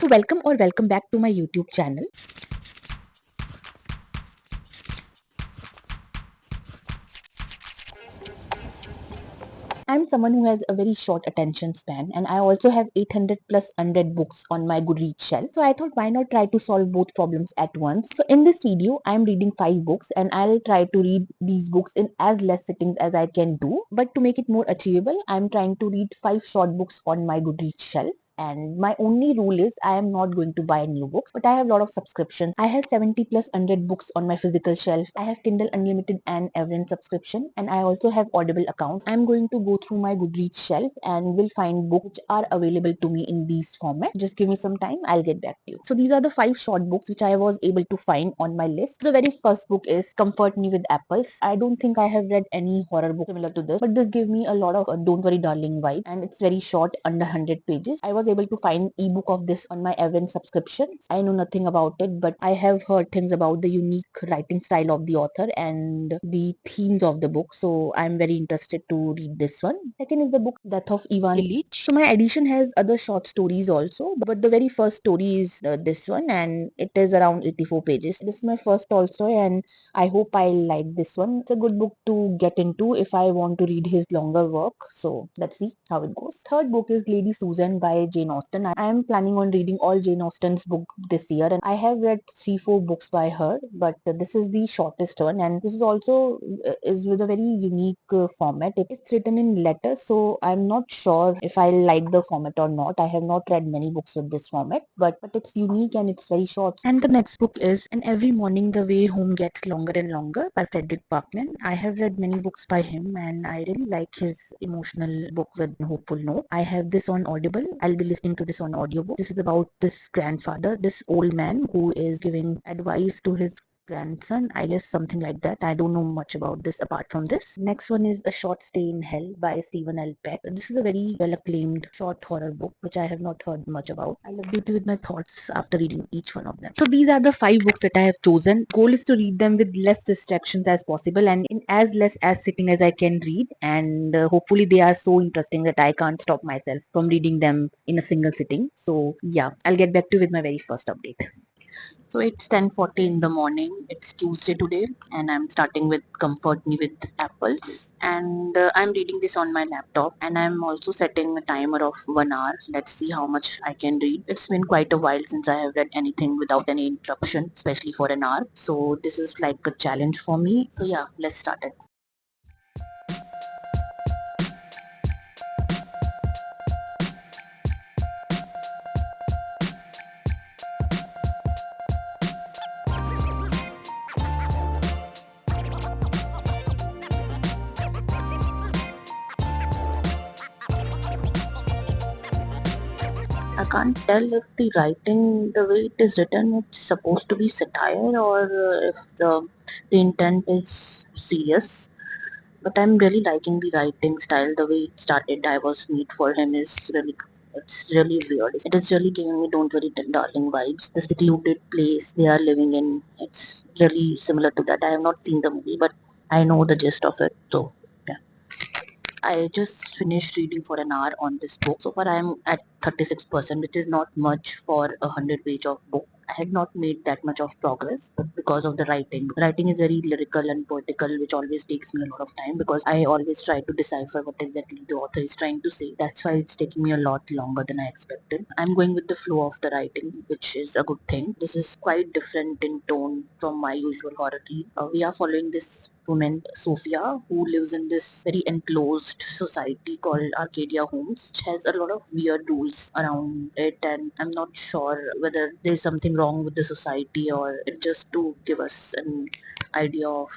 So welcome back to my YouTube channel. I'm someone who has a very short attention span, and I also have 800 plus unread books on my Goodreads shelf. So I thought, why not try to solve both problems at once? So in this video, I'm reading 5 books, and I'll try to read these books in as less sittings as I can do. But to make it more achievable, I'm trying to read 5 short books on my Goodreads shelf. And my only rule is I am not going to buy new books, but I have a lot of subscriptions. I have 70 plus unread books on my physical shelf. I have Kindle Unlimited and Everand subscription, and I also have Audible account. I'm going to go through my Goodreads shelf and will find books which are available to me in these formats. Just give me some time, I'll get back to you. So these are the 5 short books which I was able to find on my list. The very first book is Comfort Me with Apples. I don't think I have read any horror book similar to this, but this gave me a lot of Don't Worry Darling vibe, and it's very short, under 100 pages. I was able to find ebook of this on my Everand subscription. I know nothing about it, but I have heard things about the unique writing style of the author and the themes of the book, so I'm very interested to read this one. Second is the book Death of Ivan Ilyich. So my edition has other short stories also, but the very first story is this one, and it is around 84 pages. This is my first Tolstoy, and I hope I like this one. It's a good book to get into if I want to read his longer work. So let's see how it goes. Third book is Lady Susan by Jane Austen. I am planning on reading all Jane Austen's book this year, and I have read 3-4 books by her, but this is the shortest one, and this is also is with a very unique format. It's written in letters, so I'm not sure if I like the format or not. I have not read many books with this format, but it's unique and it's very short. And the next book is And Every Morning the Way Home Gets Longer and Longer by Frederick Parkman. I have read many books by him, and I really like his emotional book with hopeful note. I have this on Audible. I'll be listening to this on audiobook. This is about this grandfather, this old man who is giving advice to his grandson, I guess, something like that. I don't know much about this apart from this. Next one is A Short Stay in Hell by Stephen L. Peck. This is a very well acclaimed short horror book which I have not heard much about. I'll update you with my thoughts after reading each one of them. So these are the 5 books that I have chosen. Goal is to read them with less distractions as possible and in as less as sitting as I can read, and hopefully they are so interesting that I can't stop myself from reading them in a single sitting. So yeah, I'll get back to you with my very first update. So it's 10:40 in the morning. It's Tuesday today, and I'm starting with Comfort Me with Apples. And I'm reading this on my laptop, and I'm also setting a timer of 1 hour. Let's see how much I can read. It's been quite a while since I have read anything without any interruption, especially for an hour. So this is like a challenge for me. So yeah, let's start it. I can't tell if the writing, the way it is written, it's supposed to be satire or if the intent is serious. But I'm really liking the writing style. The way it started, I was neat for him is really, it's really weird. It is really giving me Don't Worry Darling vibes. The secluded place they are living in, it's really similar to that. I have not seen the movie, but I know the gist of it. So yeah. I just finished reading for an hour on this book. So far I am at 36%, which is not much for a 100 page of book. I had not made that much of progress because of the writing. Writing is very lyrical and poetical, which always takes me a lot of time because I always try to decipher what exactly the author is trying to say. That's why it's taking me a lot longer than I expected. I'm going with the flow of the writing, which is a good thing. This is quite different in tone from my usual horror read. We are following this woman, Sophia, who lives in this very enclosed society called Arcadia Homes, which has a lot of weird rules around it, and I'm not sure whether there's something wrong with the society or it's just to give us an idea of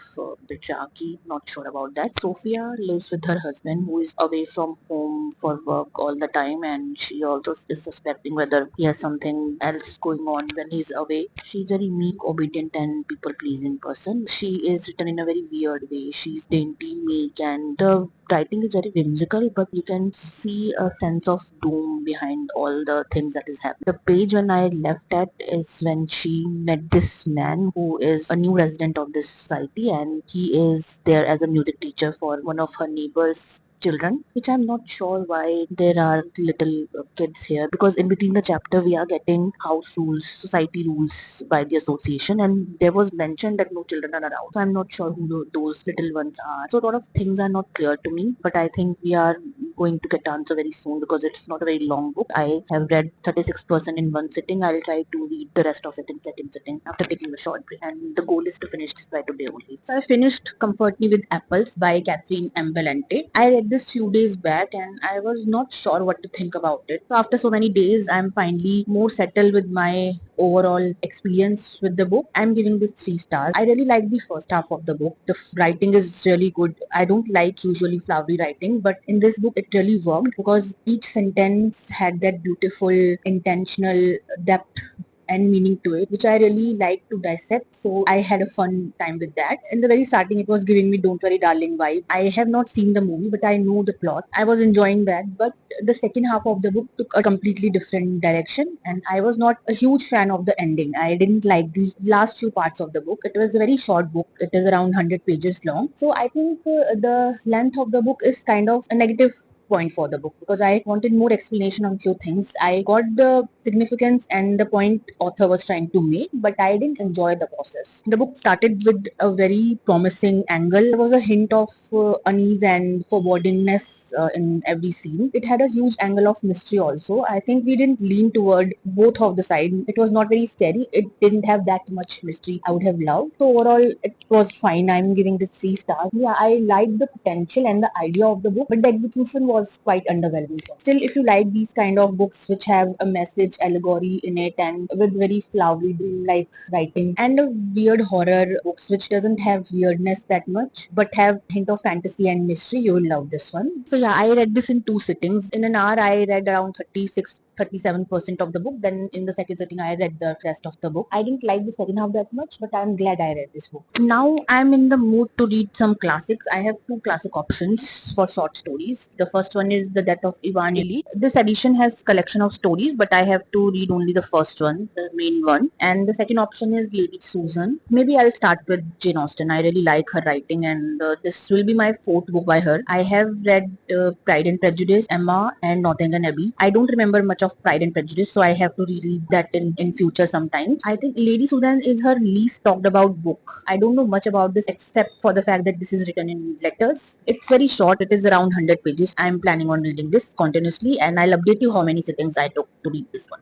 patriarchy. Not sure about that. Sophia lives with her husband, who is away from home for work all the time, and she also is suspecting whether he has something else going on when he's away. She's very meek, obedient, and people-pleasing person. She is written in a very weird way. She's dainty, meek, and the writing is very whimsical, but you can see a sense of doom behind all the things that is happening. The page when I left at is when she met this man who is a new resident of this society, and he is there as a music teacher for one of her neighbors' children, which I'm not sure why there are little kids here, because in between the chapter we are getting house rules, society rules by the association, and there was mentioned that no children are around. So I'm not sure who those little ones are. So a lot of things are not clear to me, but I think we are going to get answer very soon because it's not a very long book. I have read 36% in one sitting. I'll try to read the rest of it in second sitting after taking a short break. And the goal is to finish this by today only. So I finished Comfort Me with Apples by Catherine M. Valente. I read this few days back and I was not sure what to think about it. So after so many days, I'm finally more settled with my overall experience with the book. I'm giving this 3 stars. I really like the first half of the book. The writing is really good. I don't like usually flowery writing, but in this book it really worked because each sentence had that beautiful intentional depth and meaning to it, which I really like to dissect. So I had a fun time with that. In the very starting, it was giving me "Don't Worry, Darling" vibe. I have not seen the movie, but I know the plot. I was enjoying that, but the second half of the book took a completely different direction, and I was not a huge fan of the ending. I didn't like the last few parts of the book. It was a very short book. It is around 100 pages long. So I think the length of the book is kind of a negative point for the book because I wanted more explanation on few things. I got the significance and the point author was trying to make, but I didn't enjoy the process. The book started with a very promising angle. There was a hint of unease and forebodingness in every scene. It had a huge angle of mystery also. I think we didn't lean toward both of the side. It was not very scary. It didn't have that much mystery I would have loved. So overall, it was fine. I'm giving this 3 stars. Yeah, I liked the potential and the idea of the book, but the execution was quite underwhelming. Still, if you like these kind of books which have a message, allegory in it, and with very flowery dream-like writing, and a weird horror books which doesn't have weirdness that much, but have hint of fantasy and mystery, you will love this one. So yeah, I read this in 2 sittings. In an hour, I read around 37% of the book. Then in the second sitting, I read the rest of the book. I didn't like the second half that much, but I'm glad I read this book. Now I'm in the mood to read some classics. I have 2 classic options for short stories. The first one is The Death of Ivan Ilyich. This edition has collection of stories, but I have to read only the first one, the main one. And the second option is Lady Susan. Maybe I'll start with Jane Austen. I really like her writing, and this will be my fourth book by her. I have read Pride and Prejudice, Emma, and Northanger Abbey. I don't remember much of Pride and Prejudice, so I have to reread that in future sometimes. I think Lady Susan is her least talked about book. I don't know much about this except for the fact that this is written in letters. It's very short. It is around 100 pages. I'm planning on reading this continuously, and I'll update you how many sittings I took to read this one.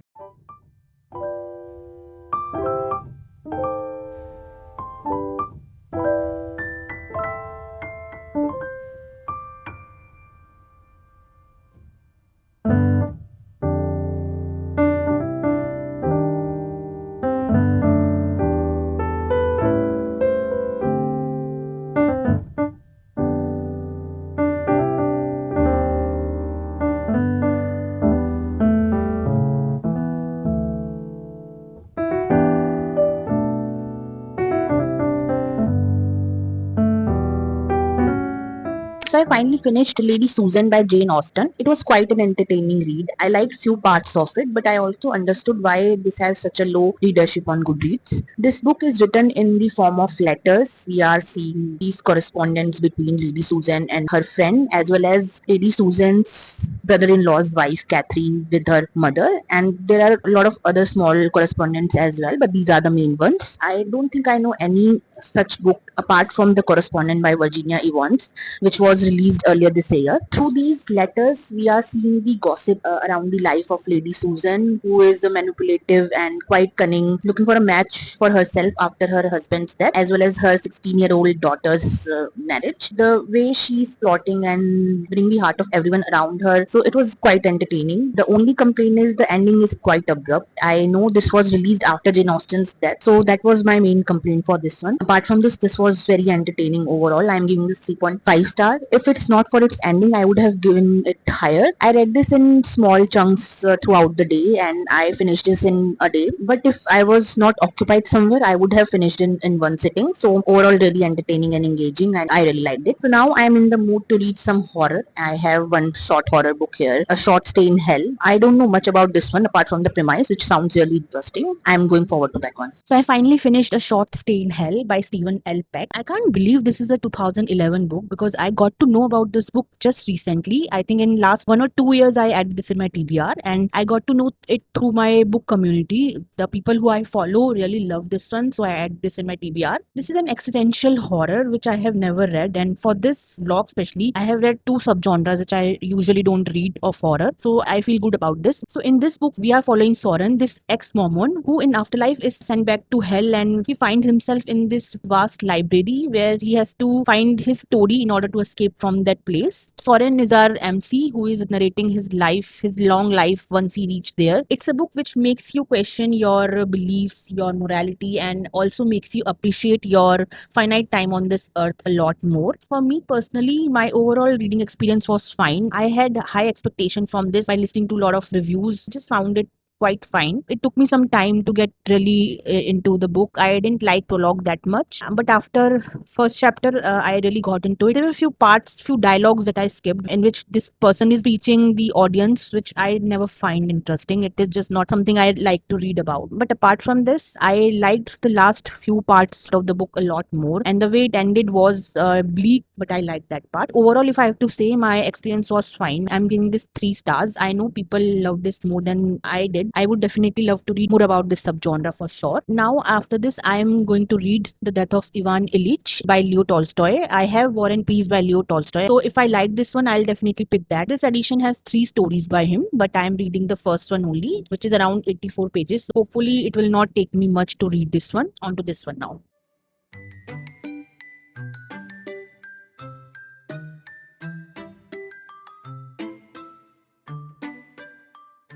So I finally finished Lady Susan by Jane Austen. It was quite an entertaining read. I liked few parts of it, but I also understood why this has such a low readership on Goodreads. This book is written in the form of letters. We are seeing these correspondence between Lady Susan and her friend, as well as Lady Susan's brother-in-law's wife, Catherine, with her mother. And there are a lot of other small correspondence as well, but these are the main ones. I don't think I know any such book apart from The Correspondent by Virginia Evans, which was released earlier this year. Through these letters, we are seeing the gossip around the life of Lady Susan, who is manipulative and quite cunning, looking for a match for herself after her husband's death, as well as her 16-year-old daughter's marriage. The way she's plotting and winning the heart of everyone around her, so it was quite entertaining. The only complaint is the ending is quite abrupt. I know this was released after Jane Austen's death, so that was my main complaint for this one. Apart from this was very entertaining overall. I'm giving this 3.5 star. If it's not for its ending, I would have given it higher. I read this in small chunks throughout the day, and I finished this in a day. But if I was not occupied somewhere, I would have finished in one sitting. So overall, really entertaining and engaging, and I really liked it. So now I'm in the mood to read some horror. I have one short horror book here, A Short Stay in Hell. I don't know much about this one apart from the premise, which sounds really interesting. I'm going forward to that one. So I finally finished A Short Stay in Hell by Stephen L. Peck. I can't believe this is a 2011 book because I got to know about this book just recently. I think in last 1 or 2 years I added this in my TBR, and I got to know it through my book community. The people who I follow really love this one, so I add this in my TBR. This is an existential horror which I have never read, and for this vlog especially, I have read two subgenres which I usually don't read of horror, so I feel good about this. So in this book, we are following Soren, this ex-Mormon who in afterlife is sent back to hell, and he finds himself in this vast library where he has to find his story in order to escape from that place. Soren is our MC who is narrating his life, his long life once he reached there. It's a book which makes you question your beliefs, your morality, and also makes you appreciate your finite time on this earth a lot more. For me personally, my overall reading experience was fine. I had high expectation from this by listening to a lot of reviews. Just found it quite fine. It took me some time to get really into the book. I didn't like prologue that much, but after first chapter, I really got into it. There were a few parts, few dialogues that I skipped in which this person is preaching the audience, which I never find interesting. It is just not something I like to read about. But apart from this, I liked the last few parts of the book a lot more, and the way it ended was bleak, but I liked that part. Overall, if I have to say, my experience was fine. I'm giving this 3 stars. I know people love this more than I did. I would definitely love to read more about this subgenre for sure. Now, after this, I'm going to read The Death of Ivan Ilyich by Leo Tolstoy. I have War and Peace by Leo Tolstoy. So if I like this one, I'll definitely pick that. This edition has 3 stories by him, but I'm reading the first one only, which is around 84 pages. So hopefully, it will not take me much to read this one. On to this one now.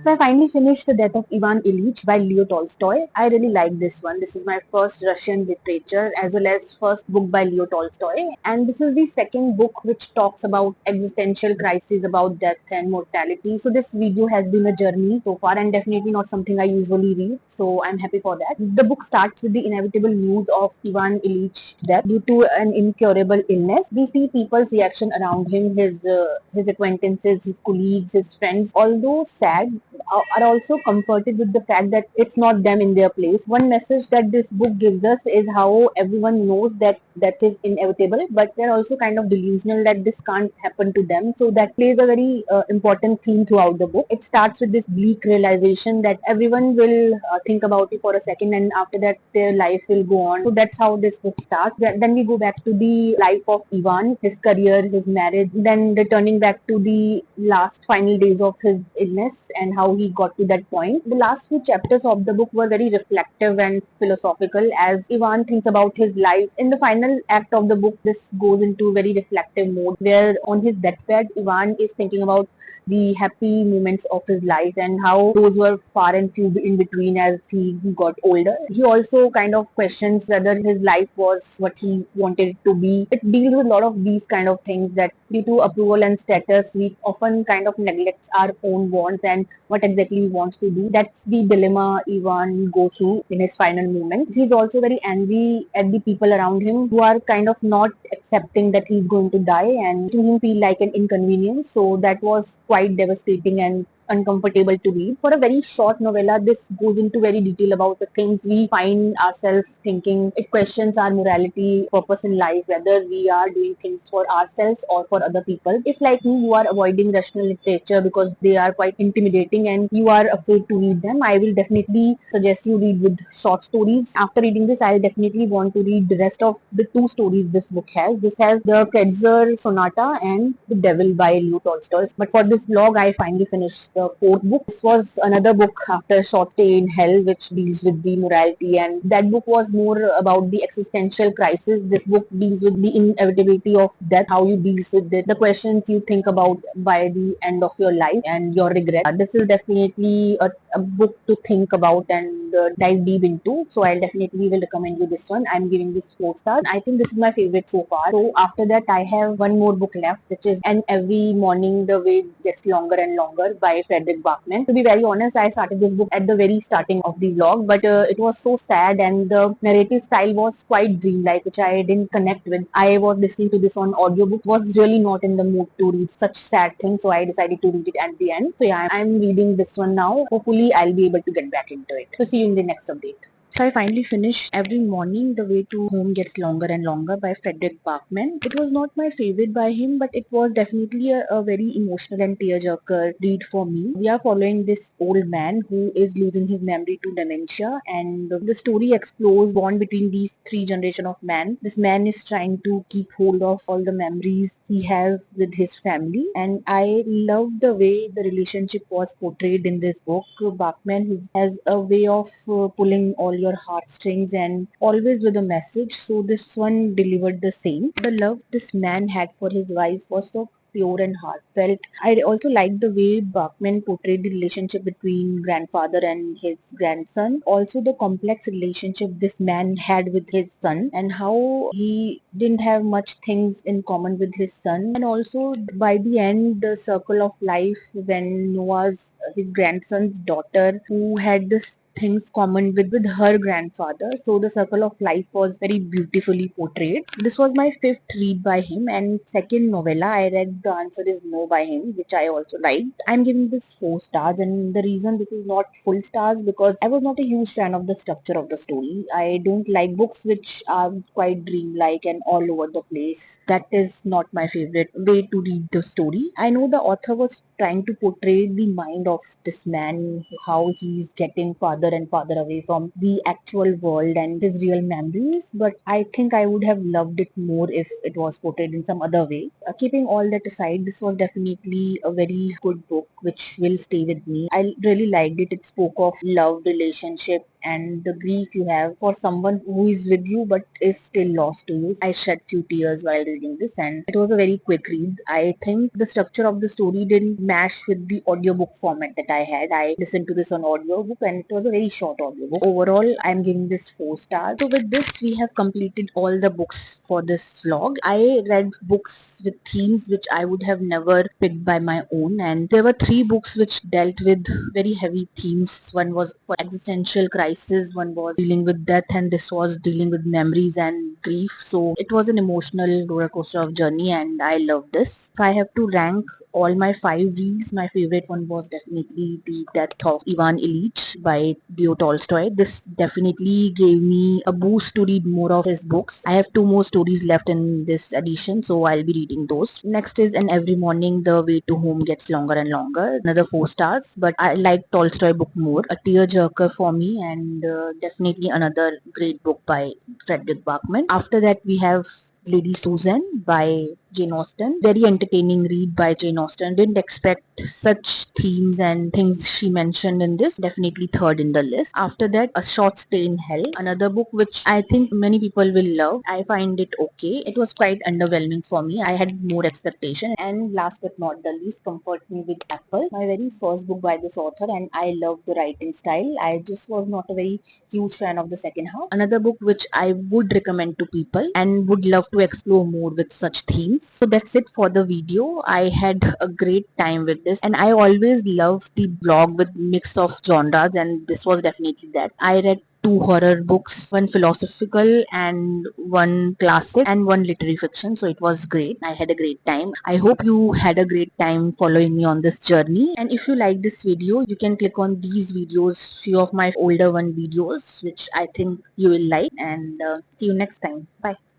So I finally finished The Death of Ivan Ilyich by Leo Tolstoy. I really like this one. This is my first Russian literature as well as first book by Leo Tolstoy. And this is the second book which talks about existential crises, about death and mortality. So this video has been a journey so far and definitely not something I usually read. So I'm happy for that. The book starts with the inevitable news of Ivan Ilyich's death due to an incurable illness. We see people's reaction around him, his acquaintances, his colleagues, his friends. Although sad, are also comforted with the fact that it's not them in their place. One message that this book gives us is how everyone knows that that is inevitable, but they're also kind of delusional that this can't happen to them. So that plays a very important theme throughout the book. It starts with this bleak realization that everyone will think about it for a second, and after that their life will go on. So that's how this book starts. Then we go back to the life of Ivan, his career, his marriage, then returning back to the last final days of his illness and how he got to that point. The last few chapters of the book were very reflective and philosophical as Ivan thinks about his life. In the final act of the book, this goes into very reflective mode where on his deathbed, Ivan is thinking about the happy moments of his life and how those were far and few in between as he got older. He also kind of questions whether his life was what he wanted it to be. It deals with a lot of these kind of things that due to approval and status, we often kind of neglect our own wants and what exactly he wants to do. That's the dilemma Ivan goes through in his final moment. He's also very angry at the people around him who are kind of not accepting that he's going to die and making him feel like an inconvenience. So that was quite devastating and uncomfortable to read. For a very short novella, this goes into very detail about the things we find ourselves thinking. It questions our morality, purpose in life, whether we are doing things for ourselves or for other people. If like me, you are avoiding rational literature because they are quite intimidating and you are afraid to read them, I will definitely suggest you read with short stories. After reading this, I definitely want to read the rest of the 2 stories this book has. This has the Kedzer Sonata and The Devil by Leo Tolstoy. But for this vlog, I finally finished the fourth book. This was another book after Short Stay in Hell, which deals with the morality, and that book was more about the existential crisis. This book deals with the inevitability of death, how you deal with it, the questions you think about by the end of your life, and your regret. This is definitely a book to think about and dive deep into. So I definitely will recommend you this one. I'm giving this 4 stars. I think this is my favorite so far. So after that, I have one more book left, which is And Every Morning the Way Gets Longer and Longer by Frederick Bachman. To be very honest, I started this book at the very starting of the vlog, but it was so sad and the narrative style was quite dreamlike, which I didn't connect with. I was listening to this on audiobook, was really not in the mood to read such sad things, so I decided to read it at the end. So yeah, I'm reading this one now. Hopefully, I'll be able to get back into it. So see you in the next update. So I finally finished Every Morning The Way to Home Gets Longer and Longer by Frederick Bachman. It was not my favorite by him, but it was definitely a very emotional and tearjerker read for me. We are following this old man who is losing his memory to dementia, and the story explores bond between these three generations of man. This man is trying to keep hold of all the memories he has with his family, and I love the way the relationship was portrayed in this book. Bachman has a way of pulling all your heartstrings and always with a message. So this one delivered the same. The love this man had for his wife was so pure and heartfelt. I also liked the way Bachman portrayed the relationship between grandfather and his grandson. Also the complex relationship this man had with his son and how he didn't have much things in common with his son. And also by the end, the circle of life when Noah's his grandson's daughter who had this things common with her grandfather. So the circle of life was very beautifully portrayed. This was my fifth read by him, and second novella I read The Answer Is No by him, which I also liked. I'm giving this 4 stars, and the reason this is not full stars because I was not a huge fan of the structure of the story. I don't like books which are quite dreamlike and all over the place. That is not my favorite way to read the story. I know the author was trying to portray the mind of this man, how he's getting farther and farther away from the actual world and his real memories. But I think I would have loved it more if it was portrayed in some other way. Keeping all that aside, this was definitely a very good book which will stay with me. I really liked it. It spoke of love, relationship, and the grief you have for someone who is with you but is still lost to you. I shed few tears while reading this, and it was a very quick read. I think the structure of the story didn't match with the audiobook format that I had. I listened to this on audiobook and it was a very short audiobook. Overall, I'm giving this 4 stars. So with this, we have completed all the books for this vlog. I read books with themes which I would have never picked by my own, and there were 3 books which dealt with very heavy themes. One was for existential crisis, one was dealing with death, and this was dealing with memories and grief. So it was an emotional roller coaster of journey, and I loved this. If I have to rank all my 5 reads, my favorite one was definitely The Death of Ivan Ilyich by Tolstoy. This definitely gave me a boost to read more of his books. I have 2 more stories left in this edition, so I'll be reading those. Next is And Every Morning The Way to Home Gets Longer and Longer. Another 4 stars, but I like Tolstoy book more. A tearjerker for me, and definitely another great book by Frederick Bachman. After that, we have Lady Susan by Jane Austen. Very entertaining read by Jane Austen. Didn't expect such themes and things she mentioned in this. Definitely third in the list. After that, A Short Stay in Hell. Another book which I think many people will love. I find it okay. It was quite underwhelming for me. I had more expectation. And last but not the least, Comfort Me with Apple. My very first book by this author, and I love the writing style. I just was not a very huge fan of the second half. Another book which I would recommend to people and would love to explore more with such themes. So that's it for the video. I had a great time with this, and I always love the blog with mix of genres, and this was definitely that. I read 2 horror books, one philosophical and one classic and one literary fiction. So it was great. I had a great time. I hope you had a great time following me on this journey. And if you like this video, you can click on these videos, few of my older one videos, which I think you will like. And see you next time. Bye.